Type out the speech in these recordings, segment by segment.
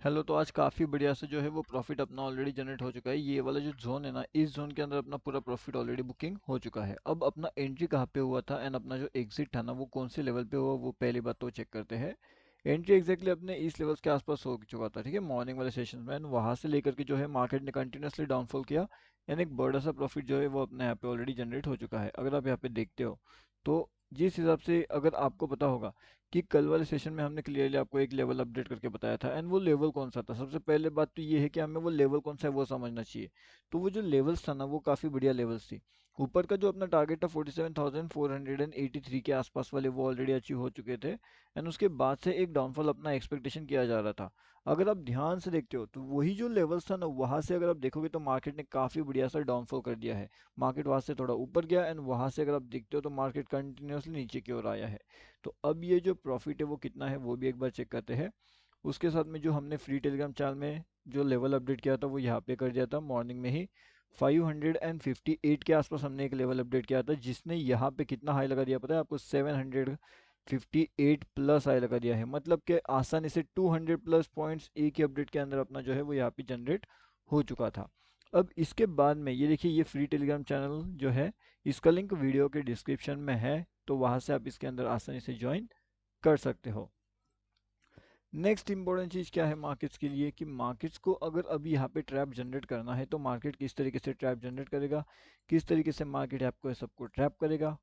Hello. तो आज काफ़ी बढ़िया से जो है वो प्रॉफिट अपना ऑलरेडी जनरेट हो चुका है। ये वाला जो जोन है ना, इस जोन के अंदर अपना पूरा प्रॉफिट ऑलरेडी बुकिंग हो चुका है। अब अपना एंट्री कहाँ पे हुआ था एंड अपना जो एग्जिट था ना वो कौन से लेवल पे हुआ, वो पहली बात तो चेक करते हैं। एंट्री एग्जैक्टली अपने इस लेवल्स के आसपास हो चुका था, ठीक है, मॉर्निंग वाले सेशन में। एंड वहाँ से लेकर के जो है मार्केट ने कंटिन्यूसली डाउनफॉल किया एंड एक बड़ा सा प्रॉफिट जो है वो अपने यहाँ पे ऑलरेडी जनरेट हो चुका है। अगर आप यहाँ पे देखते हो तो जिस हिसाब से अगर आपको पता होगा कि कल वाले सेशन में हमने क्लियरली आपको एक लेवल अपडेट करके बताया था एंड वो लेवल कौन सा था। सबसे पहले बात तो ये है कि हमें वो लेवल कौन सा है वो समझना चाहिए। तो वो जो लेवल्स था ना वो काफ़ी बढ़िया लेवल्स थी। ऊपर का जो अपना टारगेट था 47,483 के आसपास वाले वो ऑलरेडी अचीव हो चुके थे एंड उसके बाद से एक डाउनफॉल अपना एक्सपेक्टेशन किया जा रहा था। अगर आप ध्यान से देखते हो तो वही जो लेवल्स था ना वहाँ से अगर आप देखोगे तो मार्केट ने काफ़ी बढ़िया सा डाउनफॉल कर दिया है। मार्केट वहाँ से थोड़ा ऊपर गया एंड वहाँ से अगर आप देखते हो तो मार्केट कंटिन्यूसली नीचे की ओर आया है। तो अब ये जो प्रॉफिट है वो कितना है वो भी एक बार चेक करते हैं। उसके साथ में जो हमने फ्री टेलीग्राम चैनल में जो लेवल अपडेट किया था वो यहाँ पे कर दिया था मॉर्निंग में ही। 558 के आसपास हमने एक लेवल अपडेट किया था जिसने यहाँ पे कितना हाई लगा दिया पता है आपको? 758 प्लस हाई लगा दिया है। मतलब कि आसानी से 200 प्लस पॉइंट्स एक ही अपडेट के अंदर अपना जो है वो यहाँ पे जनरेट हो चुका था। अब इसके बाद में ये देखिए, ये फ्री टेलीग्राम चैनल जो है इसका लिंक वीडियो के डिस्क्रिप्शन में है, तो वहां से आप इसके अंदर आसानी से ज्वाइन कर सकते हो। नेक्स्ट इंपॉर्टेंट चीज़ क्या है मार्केट्स के लिए कि मार्केट्स को अगर अभी यहाँ पे ट्रैप जनरेट करना है तो मार्केट किस तरीके से ट्रैप जनरेट करेगा, किस तरीके से मार्केट आपको सबको ट्रैप करेगा,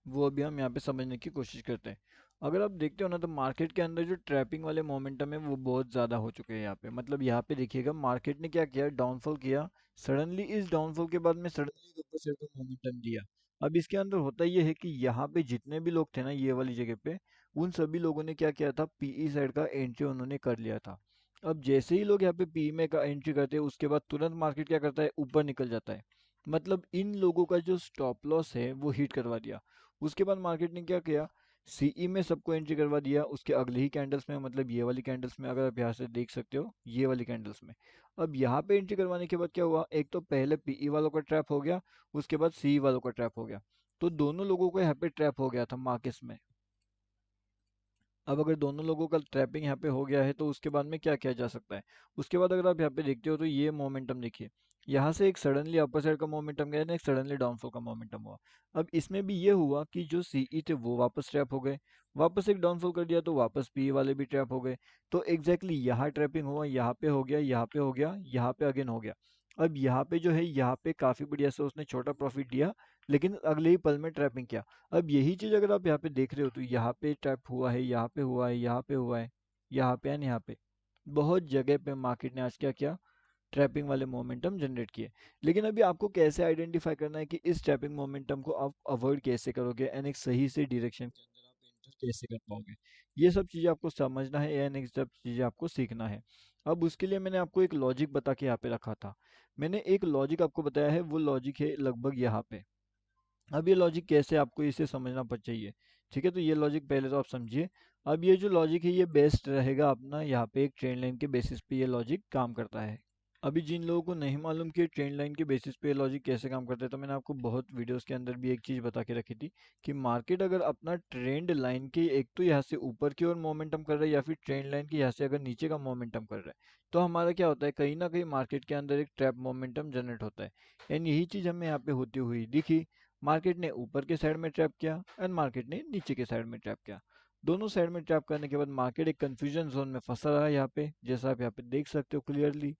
वो अभी हम यहाँ पे समझने की कोशिश करते हैं। अगर आप देखते हो ना तो मार्केट के अंदर जो ट्रैपिंग वाले मोमेंटम है वो बहुत ज़्यादा हो चुके हैं यहाँ पे। मतलब यहाँ पे देखिएगा मार्केट ने क्या किया, डाउनफॉल किया। सडनली इस डाउनफॉल के बाद में सडनली ऊपर से मोमेंटम दिया। अब इसके अंदर होता ये है कि यहाँ पे जितने भी लोग थे ना ये वाली जगह पे, उन सभी लोगों ने क्या किया था, पीई साइड का एंट्री उन्होंने कर लिया था। अब जैसे ही लोग यहाँ पे पीई में का एंट्री करते हैं उसके बाद तुरंत मार्केट क्या करता है, ऊपर निकल जाता है। मतलब इन लोगों का जो स्टॉप लॉस है वो हिट करवा दिया। उसके बाद मार्केट ने क्या किया, सीई में सबको एंट्री करवा दिया उसके अगले ही कैंडल्स में। मतलब ये वाली कैंडल्स में अगर आप यहाँ से देख सकते हो, ये वाली कैंडल्स में। अब यहाँ पे एंट्री करवाने के बाद क्या हुआ, एक तो पहले पीई वालों का ट्रैप हो गया, उसके बाद सीई वालों का ट्रैप हो गया। तो दोनों लोगों को यहाँ पे ट्रैप हो गया था मार्केट्स में। अब अगर दोनों लोगों का ट्रैपिंग यहाँ पे हो गया है तो उसके बाद में क्या किया जा सकता है। उसके बाद अगर आप यहाँ पे देखते हो तो ये मोमेंटम देखिए, यहाँ से एक सडनली अपर साइड का मोमेंटम गया ना, एक सडनली डाउनफॉल का मोमेंटम हुआ। अब इसमें भी ये हुआ कि जो सीई थे वो वापस ट्रैप हो गए, वापस एक डाउनफॉल कर दिया तो वापस पी वाले भी ट्रैप हो गए। तो एग्जैक्टली यहाँ ट्रैपिंग हुआ, यहाँ पे हो गया, यहाँ पे हो गया, यहाँ पे अगेन हो गया। अब यहाँ पे जो है यहाँ पे काफी बढ़िया से उसने छोटा प्रॉफिट दिया, लेकिन अगले ही पल में ट्रैपिंग किया। अब यही चीज अगर आप यहाँ पे देख रहे हो तो यहाँ पे टैप हुआ है, यहाँ पे हुआ है, यहाँ पे हुआ है, यहाँ पे एंड यहाँ पे बहुत जगह पे मार्केट ने आज क्या किया, ट्रैपिंग वाले मोमेंटम जनरेट किए। लेकिन अभी आपको कैसे आइडेंटिफाई करना है कि इस ट्रैपिंग मोमेंटम को आप अवॉइड कैसे करोगे एंड एक सही से डायरेक्शन के अंदर आप एंटर कैसे कर पाओगे, ये सब चीज़ें आपको समझना है एंड एक सब चीज़ें आपको सीखना है। अब उसके लिए मैंने आपको एक लॉजिक बता के यहाँ पे रखा था। मैंने एक लॉजिक आपको बताया है, वो लॉजिक है लगभग यहाँ पे। अब ये लॉजिक कैसे आपको इसे समझना पड़ चाहिए, ठीक है, तो ये लॉजिक पहले तो आप समझिए। अब ये जो लॉजिक है ये बेस्ट रहेगा अपना यहाँ पे एक ट्रेंड लाइन के बेसिस पे ये लॉजिक काम करता है। अभी जिन लोगों को नहीं मालूम कि ट्रेंड लाइन के बेसिस पे ये लॉजिक कैसे काम करता है, तो मैंने आपको बहुत वीडियोस के अंदर भी एक चीज़ बता के रखी थी कि मार्केट अगर अपना ट्रेंड लाइन के एक तो यहाँ से ऊपर की ओर मोमेंटम कर रहा है या फिर ट्रेंड लाइन के यहाँ से अगर नीचे का मोमेंटम कर रहा है, तो हमारा क्या होता है, कहीं ना कहीं मार्केट के अंदर एक ट्रैप मोमेंटम जनरेट होता है। एंड यही चीज़ हमें यहाँ पे होती हुई दिखी। मार्केट ने ऊपर के साइड में ट्रैप किया एंड मार्केट ने नीचे के साइड में ट्रैप किया। दोनों साइड में ट्रैप करने के बाद मार्केट एक कंफ्यूजन जोन में फंसा रहा है यहाँ पे, जैसा आप यहाँ पे देख सकते हो क्लियरली।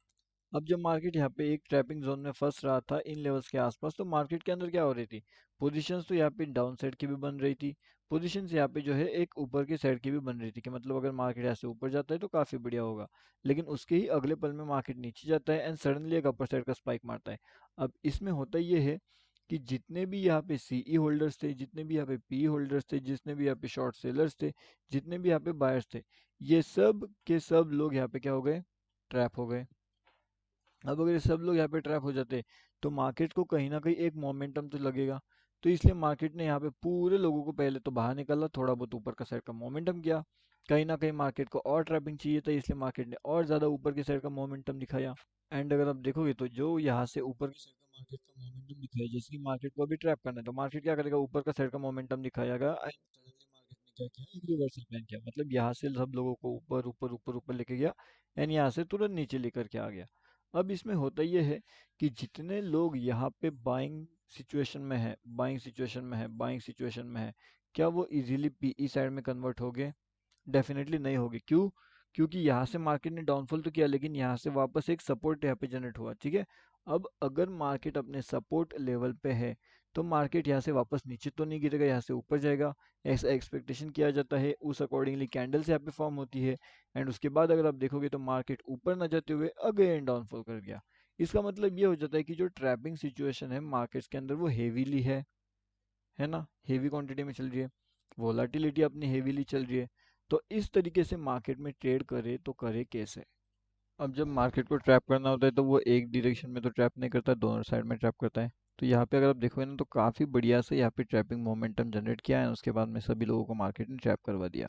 अब जब मार्केट यहाँ पे एक ट्रैपिंग जोन में फंस रहा था इन लेवल्स के आसपास, तो मार्केट के अंदर क्या हो रही थी, पोजीशंस तो यहाँ पे डाउन साइड की भी बन रही थी, पोजीशंस यहाँ पे जो है एक ऊपर की साइड की भी बन रही थी कि मतलब अगर मार्केट यहाँ से ऊपर जाता है तो काफी बढ़िया होगा। लेकिन उसके ही अगले पल में मार्केट नीचे जाता है एंड सडनली एक अपर साइड का स्पाइक मारता है। अब इसमें होता ये है कि जितने भी यहाँ पे सीई होल्डर्स थे, जितने भी यहाँ पे पी होल्डर्स थे, जितने भी यहाँ पे शॉर्ट सेलर्स थे, जितने भी यहाँ पे बायर्स थे, ये सब के सब लोग यहाँ पे क्या हो गए, ट्रैप हो गए। अब अगर ये सब लोग यहाँ पे ट्रैप हो जाते तो मार्केट को कहीं ना कहीं एक मोमेंटम तो लगेगा। तो इसलिए मार्केट ने यहाँ पे पूरे लोगों को पहले तो बाहर निकाला, थोड़ा बहुत ऊपर का साइड का मोमेंटम किया। कहीं ना कहीं मार्केट को और ट्रैपिंग चाहिए था, इसलिए मार्केट ने और ज्यादा ऊपर की साइड का मोमेंटम दिखाया। एंड अगर आप देखोगे तो जो यहाँ से ऊपर की साइड का मार्केट का मोमेंटम दिखाया, जैसे कि मार्केट को अभी ट्रैप करना है तो मार्केट क्या करेगा, ऊपर का साइड का मोमेंटम दिखाएगा एंड सडनली मार्केट ने क्या किया, एक रिवर्सल प्लान किया, मतलब यहाँ से सब लोगों को ऊपर ऊपर ऊपर ऊपर लेके गया एंड यहाँ से तुरंत नीचे लेकर के आ गया। अब इसमें होता ये है कि जितने लोग यहाँ पे बाइंग सिचुएशन में है, बाइंग सिचुएशन में है, बाइंग सिचुएशन में है, क्या वो इजीली पीई साइड में कन्वर्ट हो गए? डेफिनेटली नहीं होगी। क्यों? क्योंकि यहाँ से मार्केट ने डाउनफॉल तो किया, लेकिन यहाँ से वापस एक सपोर्ट यहाँ पे जनरेट हुआ, ठीक है। अब अगर मार्केट अपने सपोर्ट लेवल पे है तो मार्केट यहाँ से वापस नीचे तो नहीं गिरेगा, यहाँ से ऊपर जाएगा, ऐसा एक्सपेक्टेशन किया जाता है। उस अकॉर्डिंगली कैंडल्स यहाँ पे फॉर्म होती है एंड उसके बाद अगर आप देखोगे तो मार्केट ऊपर ना जाते हुए अगेन डाउनफॉल कर गया। इसका मतलब ये हो जाता है कि जो ट्रैपिंग सिचुएशन है मार्केट्स के अंदर वो हेवीली है ना, हेवी क्वांटिटी में चल रही है, वोलाटिलिटी अपनी हेवीली चल रही है। तो इस तरीके से मार्केट में ट्रेड करे तो करे कैसे? अब जब मार्केट को ट्रैप करना होता है तो वो एक डायरेक्शन में तो ट्रैप नहीं करता, दोनों साइड में ट्रैप करता है। तो यहाँ पे अगर आप देखोगे ना तो काफ़ी बढ़िया से यहाँ पे ट्रैपिंग मोमेंटम जनरेट किया है, उसके बाद में सभी लोगों को मार्केट ने ट्रैप करवा दिया।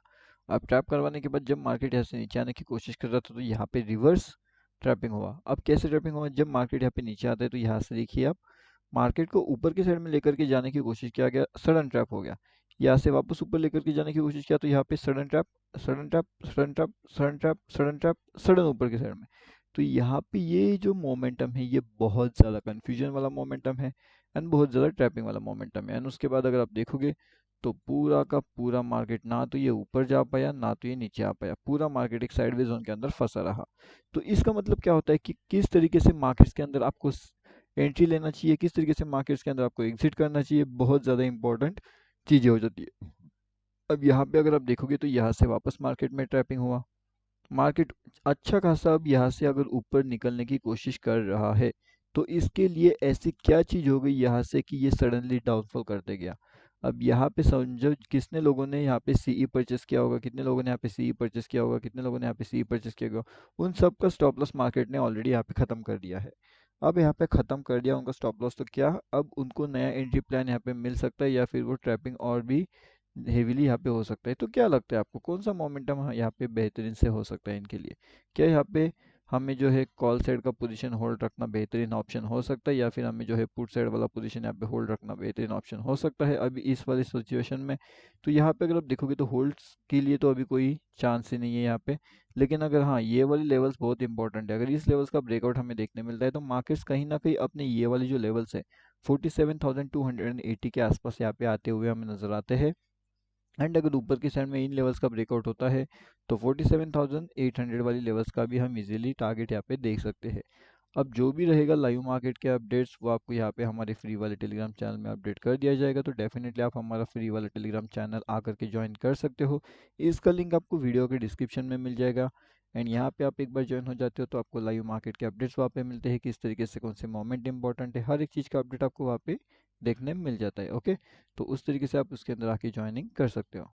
अब ट्रैप करवाने के बाद जब मार्केट यहाँ से नीचे आने की कोशिश कर रहा था तो यहाँ पे रिवर्स ट्रैपिंग हुआ। अब कैसे ट्रैपिंग हुआ? जब मार्केट यहाँ पे नीचे आता है तो यहाँ से देखिए आप, मार्केट को ऊपर की साइड में लेकर के जाने की कोशिश किया गया, सडन ट्रैप हो गया। यहाँ से वापस ऊपर लेकर के जाने की कोशिश किया तो यहाँ पे sudden trap, sudden trap, sudden trap, sudden trap, sudden trap, sudden ऊपर की साइड में। तो यहाँ पे ये जो मोमेंटम है ये बहुत ज़्यादा कन्फ्यूजन वाला मोमेंटम है एंड बहुत ज़्यादा ट्रैपिंग वाला मोमेंटम है। एंड उसके बाद अगर आप देखोगे तो पूरा का पूरा मार्केट ना तो ये ऊपर जा पाया ना तो ये नीचे आ पाया, पूरा मार्केट एक साइडवेज जोन के अंदर फंसा रहा। तो इसका मतलब क्या होता है कि किस तरीके से मार्केट्स के अंदर आपको एंट्री लेना चाहिए, किस तरीके से मार्केट्स के अंदर आपको एग्जिट करना चाहिए, बहुत ज़्यादा इंपॉर्टेंट चीज़ें हो जाती है। अब यहाँ पे अगर आप देखोगे तो यहाँ से वापस मार्केट में ट्रैपिंग हुआ, मार्केट अच्छा खासा अब यहाँ से अगर ऊपर निकलने की कोशिश कर रहा है तो इसके लिए ऐसी क्या चीज़ हो गई यहाँ से कि ये सडनली डाउनफॉल करते गया। अब यहाँ पे समझो कितने लोगों ने यहाँ पे सीई परचेस किया होगा, कितने लोगों ने यहाँ पे सीई परचेस किया होगा, कितने लोगों ने यहाँ पे सीई परचेस किया होगा, उन सब का स्टॉप लॉस मार्केट ने ऑलरेडी यहाँ पे ख़त्म कर दिया है। अब यहाँ पे ख़त्म कर दिया उनका स्टॉप लॉस तो क्या अब उनको नया एंट्री प्लान यहाँ पे मिल सकता है या फिर वो ट्रैपिंग और भी हेवीली यहाँ पे हो सकता है। तो क्या लगता है आपको कौन सा मोमेंटम यहाँ पे बेहतरीन से हो सकता है इनके लिए? क्या यहाँ पे हमें जो है कॉल साइड का पोजीशन होल्ड रखना बेहतरीन ऑप्शन हो सकता है या फिर हमें जो है पुट साइड वाला पोजीशन यहाँ पे होल्ड रखना बेहतरीन ऑप्शन हो सकता है अभी इस वाली सिचुएशन में? तो यहाँ पे अगर आप देखोगे तो होल्ड्स के लिए तो अभी कोई चांस ही नहीं है यहाँ पे। लेकिन अगर हाँ ये वाली लेवल्स बहुत इंपॉर्टेंट है, अगर इस लेवल्स का ब्रेकआउट हमें देखने मिलता है तो मार्केट्स कहीं ना कहीं अपने ये वाली जो लेवल्स है 47,280 के आसपास यहाँ पे आते हुए हमें नजर आते हैं। एंड अगर ऊपर की साइड में इन लेवल्स का ब्रेकआउट होता है तो 47,800 वाली लेवल्स का भी हम इजीली टारगेट यहाँ पे देख सकते हैं। अब जो भी रहेगा लाइव मार्केट के अपडेट्स वो आपको यहाँ पे हमारे फ्री वाले टेलीग्राम चैनल में अपडेट कर दिया जाएगा, तो डेफिनेटली आप हमारा फ्री वाला टेलीग्राम चैनल आकर के ज्वाइन कर सकते हो। इसका लिंक आपको वीडियो के डिस्क्रिप्शन में मिल जाएगा। एंड यहाँ पे आप एक बार ज्वाइन हो जाते हो तो आपको लाइव मार्केट के अपडेट्स वहाँ पे मिलते हैं, किस तरीके से कौन से मोमेंट इंपॉर्टेंट है, हर एक चीज़ का अपडेट आपको वहाँ पे देखने में मिल जाता है। ओके, तो उस तरीके से आप उसके अंदर आके ज्वाइनिंग कर सकते हो।